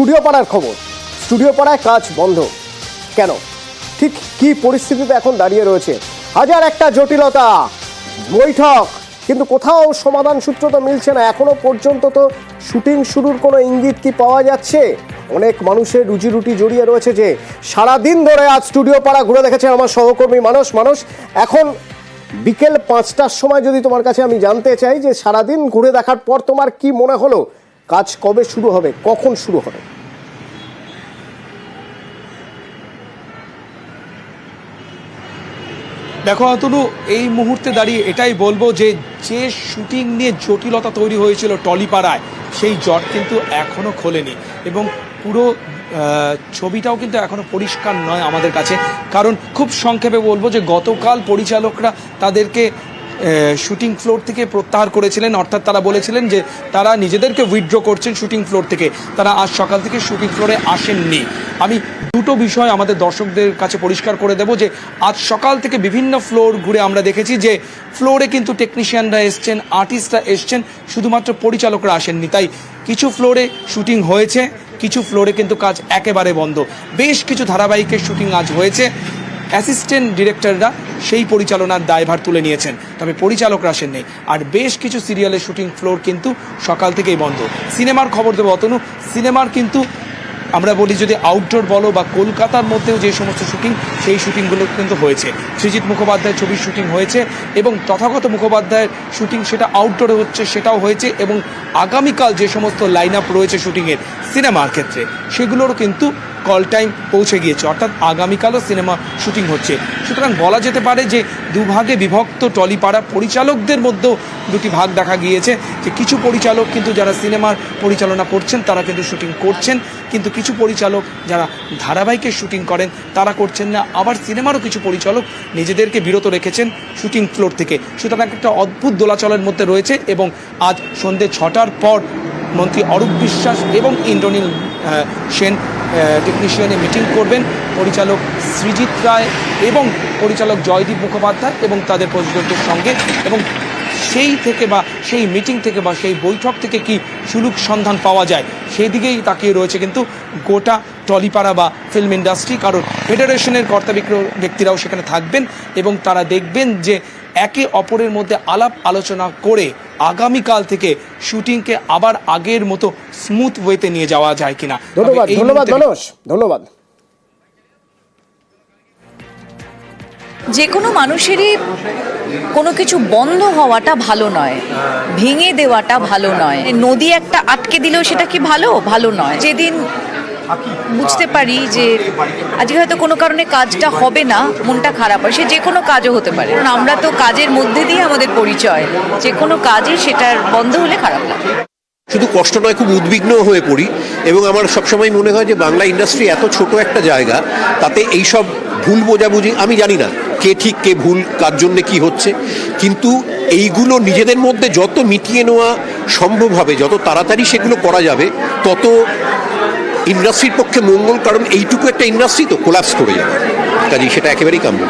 Studio পাড়ার খবর। Studio পাড়ায় কাজ বন্ধ কেন, ঠিক কি পরিস্থিতিতে এখন দাঁড়িয়ে রয়েছে? হাজার একটা জটিলতা, বৈঠক, কিন্তু কোথাও সমাধান সূত্র তো মিলছে না। এখনো পর্যন্ত তো শুটিং শুরুর কোনো ইঙ্গিত কি পাওয়া যাচ্ছে? অনেক মানুষের রুজি রুটি জড়িয়ে রয়েছে যে সারাদিন ধরে আজ স্টুডিও পাড়া ঘুরে দেখেছে আমার সহকর্মী মানুষ। এখন বিকেল 5টার সময় যদি তোমার কাছে আমি জানতে চাই যে সারাদিন ঘুরে দেখার পর তোমার কি মনে হলো, কাজ কবে শুরু হবে, কখন শুরু হবে? দেখো অতনু, এই মুহূর্তে দাঁড়িয়ে এটাই বলবো যে শুটিং নিয়ে জটিলতা তৈরি হয়েছিল টলিপাড়ায়, সেই জট কিন্তু এখনো খোলেনি এবং পুরো ছবিটাও কিন্তু এখনো পরিষ্কার নয় আমাদের কাছে। কারণ খুব সংক্ষেপে বলবো যে গতকাল পরিচালকরা তাদেরকে শুটিং ফ্লোর থেকে প্রত্যাহার করেছিলেন, অর্থাৎ তারা বলেছিলেন যে তারা নিজেদেরকে উইথড্র করছেন শুটিং ফ্লোর থেকে, তারা আজ সকাল থেকে শুটিং ফ্লোরে আসেননি। আমি দুটো বিষয় আমাদের দর্শকদের কাছে পরিষ্কার করে দেব যে আজ সকাল থেকে বিভিন্ন ফ্লোর ঘুরে আমরা দেখেছি যে ফ্লোরে কিন্তু টেকনিশিয়ানরা এসছেন, আর্টিস্টরা এসছেন, শুধুমাত্র পরিচালকরা আসেননি। তাই কিছু ফ্লোরে শুটিং হয়েছে, কিছু ফ্লোরে কিন্তু কাজ একেবারে বন্ধ। বেশ কিছু ধারাবাহিকের শুটিং আজ হয়েছে, অ্যাসিস্ট্যান্ট ডিরেক্টররা সেই পরিচালনার দায়ভার তুলে নিয়েছেন, তবে পরিচালকরা আসেননি। আর বেশ কিছু সিরিয়ালের শুটিং ফ্লোর কিন্তু সকাল থেকেই বন্ধ। সিনেমার খবর দেবো অতনু, সিনেমার কিন্তু আমরা বলি যদি আউটডোর বলো বা কলকাতার মধ্যেও যে সমস্ত শুটিং, সেই শুটিংগুলো কিন্তু হয়েছে। সৃজিত মুখোপাধ্যায়ের ছবির শুটিং হয়েছে এবং তথাগত মুখোপাধ্যায়ের শুটিং সেটা আউটডোরে হচ্ছে, সেটাও হয়েছে। এবং আগামীকাল যে সমস্ত লাইন আপ রয়েছে শুটিংয়ের সিনেমার ক্ষেত্রে, সেগুলোরও কিন্তু কল টাইম পৌঁছে গিয়েছে, অর্থাৎ আগামীকালও সিনেমা শুটিং হচ্ছে। সুতরাং বলা যেতে পারে যে দুভাগে বিভক্ত টলিপাড়া। পরিচালকদের মধ্যেও দুটি ভাগ দেখা গিয়েছে, যে কিছু পরিচালক কিন্তু যারা সিনেমার পরিচালনা করছেন তারা কিন্তু শুটিং করছেন, কিন্তু কিছু পরিচালক যারা ধারাবাহিকের শুটিং করেন তারা করছেন না। আবার সিনেমারও কিছু পরিচালক নিজেদেরকে বিরত রেখেছেন শুটিং ফ্লোর থেকে। সুতরাং একটা অদ্ভুত দোলাচলের মধ্যে রয়েছে। এবং আজ সন্ধ্যে 6টার পর মন্ত্রী অরূপ বিশ্বাস এবং ইন্দ্রনীল সেন টেকনিশিয়ানে মিটিং করবেন, পরিচালক সৃজিত রায় এবং পরিচালক জয়দীপ মুখোপাধ্যায় এবং তাদের প্রযোজকদের সঙ্গে। এবং সেই থেকে বা সেই মিটিং থেকে বা সেই বৈঠক থেকে কি সুলুক সন্ধান পাওয়া যায়, সেই দিকেই তাকিয়ে রয়েছে কিন্তু গোটা টলিপাড়া বা ফিল্ম ইন্ডাস্ট্রি। কারণ ফেডারেশনের কর্তা ব্যক্তিরাও সেখানে থাকবেন এবং তারা দেখবেন যে একে অপরের মধ্যে আলাপ আলোচনা করে আগামীকাল থেকে শুটিংকে আবার আগের মতো স্মুথ ওয়েতে নিয়ে যাওয়া যায় কিনা। ধন্যবাদ। যে কোনো মানুষেরই কোনো কিছু বন্ধ হওয়াটা ভালো নয়, ভেঙে দেওয়াটা ভালো নয়। নদী একটা আটকে দিলেও সেটা কি ভালো নয়। যেদিন বুঝতে পারি যে আজকে হয়তো কোনো কারণে কাজটা হবে না, মনটা খারাপ হয়, সে যে কোনো কাজও হতে পারে। কারণ আমরা তো কাজের মধ্যে দিয়ে আমাদের পরিচয়, যে কোনো কাজই সেটার বন্ধ হলে খারাপ লাগে। শুধু কষ্ট নয়, খুব উদ্বিগ্ন হয়ে পড়ি। এবং আমার সবসময় মনে হয় যে বাংলা ইন্ডাস্ট্রি এত ছোট একটা জায়গা, তাতে এইসব ভুল বোঝাবুঝি, আমি জানি না কে ঠিক কে ভুল, কার জন্যে কি হচ্ছে, কিন্তু এইগুলো নিজেদের মধ্যে যত মিটিয়ে নেওয়া সম্ভব হবে, যত তাড়াতাড়ি সেগুলো করা যাবে, তত ইন্ডাস্ট্রির পক্ষে মঙ্গল। কারণ এইটুকু একটা ইন্ডাস্ট্রি তো কোলাপস করে যাবে, কাজেই সেটা একেবারেই কাম্য।